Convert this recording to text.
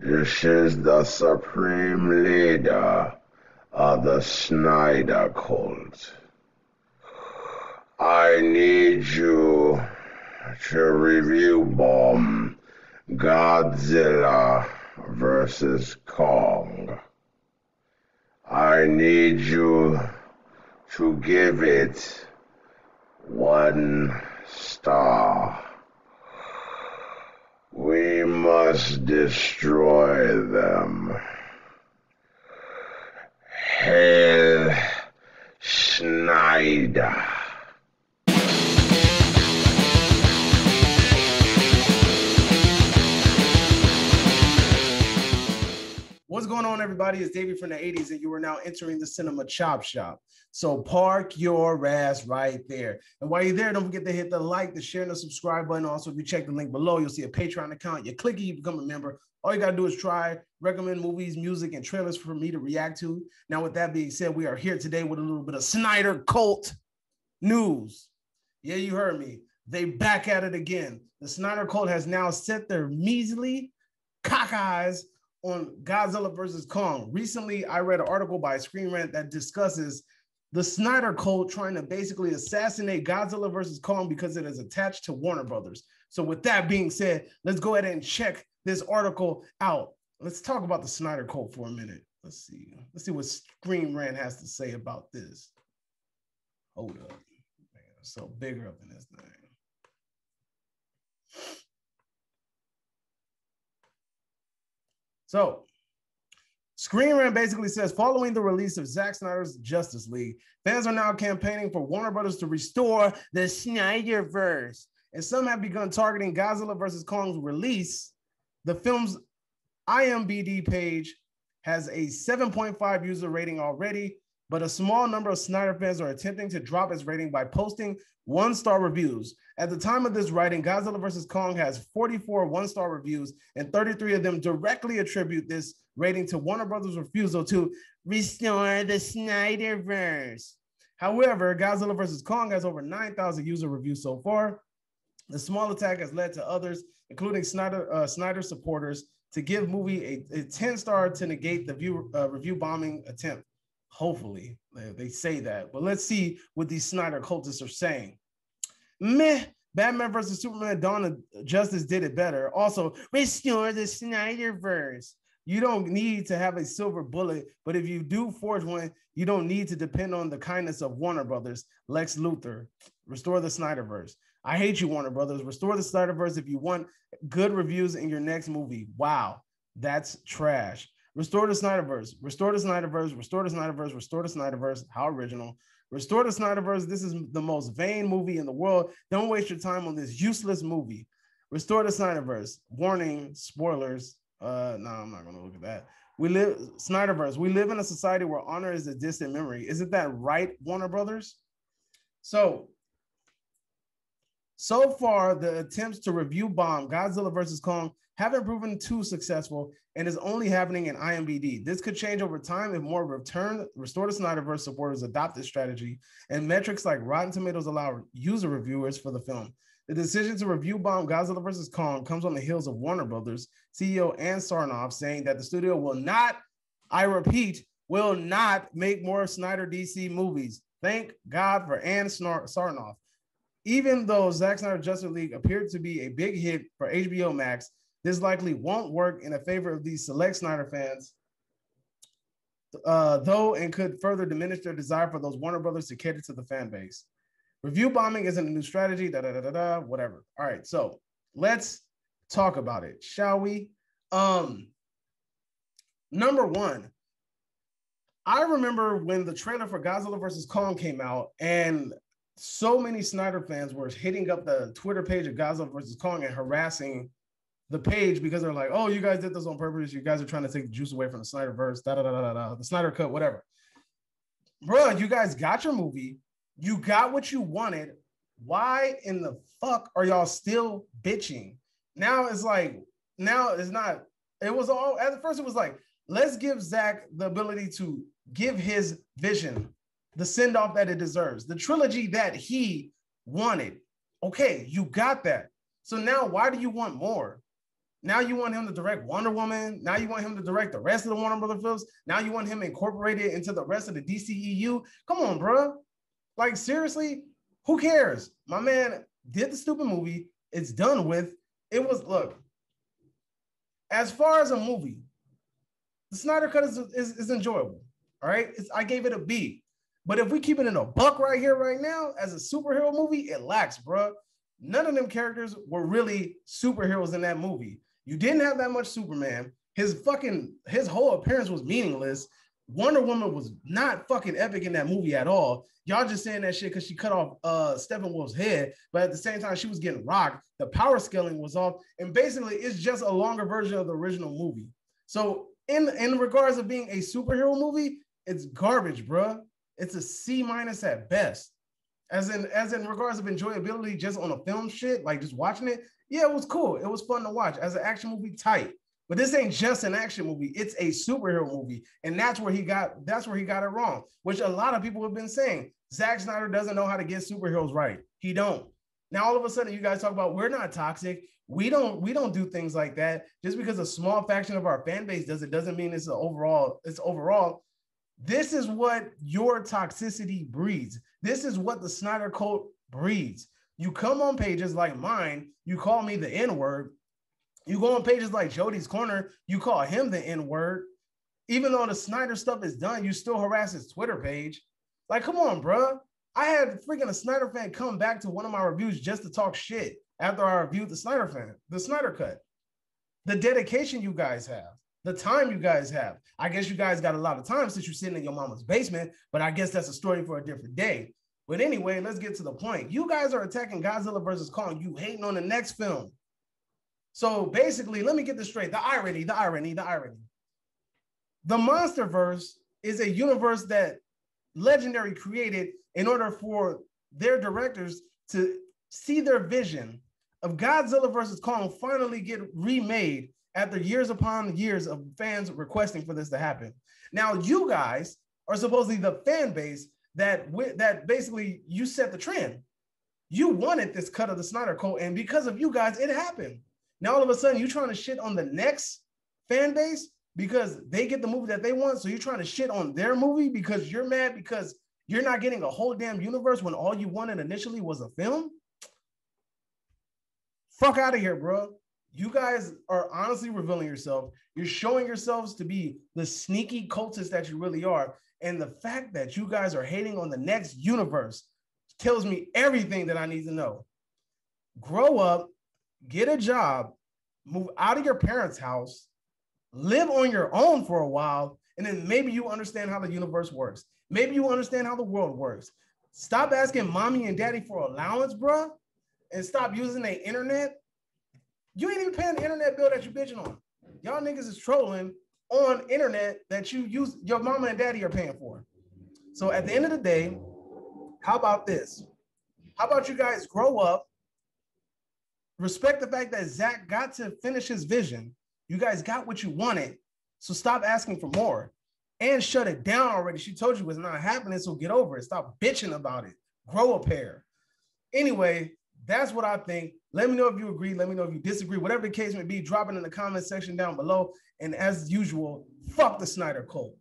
This is the supreme leader of the Snydercult. I need you to review bomb Godzilla versus Kong. I need you to give it 1 star. We must destroy them. Hail Snyder. What's going on, everybody? It's Davey from the 80s, and you are now entering the Cinema Chop Shop. So park your ass right there. And while you're there, don't forget to hit the like, the share, and the subscribe button. Also, if you check the link below, you'll see a Patreon account. You click it, you become a member. All you got to do is try, recommend movies, music, and trailers for me to react to. Now, with that being said, we are here today with a little bit of Snydercult news. Yeah, you heard me. They back at it again. The Snydercult has now set their measly cock eyes on Godzilla versus Kong. Recently, I read an article by Screen Rant that discusses the Snydercult trying to basically assassinate Godzilla versus Kong because it is attached to Warner Brothers. So with that being said, let's go ahead and check this article out. Let's talk about the Snydercult for a minute. Let's see what Screen Rant has to say about this. Hold up. Man, it's so bigger up in this thing. So, Screen Rant basically says, following the release of Zack Snyder's Justice League, fans are now campaigning for Warner Brothers to restore the Snyderverse. And some have begun targeting Godzilla vs. Kong's release. The film's IMDb page has a 7.5 user rating already, but a small number of Snyder fans are attempting to drop its rating by posting 1-star reviews. At the time of this writing, Godzilla vs. Kong has 44 1-star reviews, and 33 of them directly attribute this rating to Warner Brothers' refusal to restore the Snyderverse. However, Godzilla vs. Kong has over 9,000 user reviews so far. The small attack has led to others, including Snyder supporters, to give movie a 10-star to negate the review bombing attempt. Hopefully, they say that. But let's see what these Snyder cultists are saying. Meh. Batman versus Superman Dawn of Justice did it better. Also, restore the Snyderverse. You don't need to have a silver bullet, but if you do forge one, you don't need to depend on the kindness of Warner Brothers. Lex Luthor. Restore the Snyderverse. I hate you, Warner Brothers. Restore the Snyderverse if you want good reviews in your next movie. Wow, that's trash. Restore the Snyderverse. Restore the Snyderverse. Restore the Snyderverse. Restore the Snyderverse. How original. Restore the Snyderverse. This is the most vain movie in the world. Don't waste your time on this useless movie. Restore the Snyderverse. Warning, spoilers. No, I'm not going to look at that. Snyderverse. We live in a society where honor is a distant memory. Isn't that right, Warner Brothers? So far, the attempts to review bomb Godzilla versus Kong haven't proven too successful and is only happening in IMDb. This could change over time if more Restore the Snyderverse supporters adopt this strategy and metrics like Rotten Tomatoes allow user reviewers for the film. The decision to review bomb Godzilla vs. Kong comes on the heels of Warner Brothers CEO Ann Sarnoff saying that the studio will not, I repeat, will not make more Snyder DC movies. Thank God for Ann Sarnoff. Even though Zack Snyder's Justice League appeared to be a big hit for HBO Max, this likely won't work in favor of these select Snyder fans, though, and could further diminish their desire for those Warner Brothers to cater to the fan base. Review bombing isn't a new strategy, whatever. All right, so let's talk about it, shall we? Number one, I remember when the trailer for Godzilla vs. Kong came out, and so many Snyder fans were hitting up the Twitter page of Godzilla vs. Kong and harassing the page because they're like, oh, you guys did this on purpose. You guys are trying to take the juice away from the Snyderverse, the Snyder Cut, whatever. Bro, you guys got your movie. You got what you wanted. Why in the fuck are y'all still bitching? Now it's like, now it's not, it was all, at first it was like, let's give Zack the ability to give his vision the send-off that it deserves, the trilogy that he wanted. Okay, you got that. So now why do you want more? Now you want him to direct Wonder Woman. Now you want him to direct the rest of the Warner Brother films. Now you want him incorporated into the rest of the DCEU. Come on, bro. Like, seriously, who cares? My man did the stupid movie. It's done with. It was, look, as far as a movie, the Snyder Cut is enjoyable. All right. I gave it a B. But if we keep it in a buck right here, right now, as a superhero movie, it lacks, bro. None of them characters were really superheroes in that movie. You didn't have that much Superman. His whole appearance was meaningless. Wonder Woman was not fucking epic in that movie at all. Y'all just saying that shit because she cut off Steppenwolf's head, but at the same time, she was getting rocked. The power scaling was off. And basically, it's just a longer version of the original movie. So in regards of being a superhero movie, it's garbage, bro. It's a C- at best. As in regards of enjoyability, just on a film shit, like just watching it, yeah, it was cool. It was fun to watch. As an action movie, tight. But this ain't just an action movie. It's a superhero movie. And that's where he got it wrong, which a lot of people have been saying. Zack Snyder doesn't know how to get superheroes right. He don't. Now, all of a sudden, you guys talk about we're not toxic. We don't do things like that. Just because a small faction of our fan base does it doesn't mean it's overall. This is what your toxicity breeds. This is what the Snydercult breeds. You come on pages like mine, you call me the N-word. You go on pages like Jody's Corner, you call him the N-word. Even though the Snyder stuff is done, you still harass his Twitter page. Like, come on, bro. I had freaking a Snyder fan come back to one of my reviews just to talk shit after I reviewed the Snyder Cut. The dedication you guys have, the time you guys have. I guess you guys got a lot of time since you're sitting in your mama's basement, but I guess that's a story for a different day. But anyway, let's get to the point. You guys are attacking Godzilla versus Kong. You hating on the next film. So basically, let me get this straight. The irony. The Monsterverse is a universe that Legendary created in order for their directors to see their vision of Godzilla versus Kong finally get remade after years upon years of fans requesting for this to happen. Now, you guys are supposedly the fan base that basically you set the trend. You wanted this cut of the Snydercult, and because of you guys, it happened. Now, all of a sudden, you're trying to shit on the next fan base because they get the movie that they want. So you're trying to shit on their movie because you're mad because you're not getting a whole damn universe when all you wanted initially was a film? Fuck out of here, bro. You guys are honestly revealing yourself. You're showing yourselves to be the sneaky cultists that you really are. And the fact that you guys are hating on the next universe tells me everything that I need to know. Grow up, get a job, move out of your parents' house, live on your own for a while, and then maybe you understand how the universe works. Maybe you understand how the world works. Stop asking mommy and daddy for allowance, bro, and stop using the internet. You ain't even paying the internet bill that you bitching on. Y'all niggas is trolling on internet that you use, your mama and daddy are paying for. So at the end of the day, how about this? How about you guys grow up, respect the fact that Zach got to finish his vision. You guys got what you wanted. So stop asking for more and shut it down already. She told you it's not happening, so get over it. Stop bitching about it. Grow a pair. Anyway, that's what I think. Let me know if you agree. Let me know if you disagree. Whatever the case may be, drop it in the comment section down below. And as usual, fuck the Snyder Cult.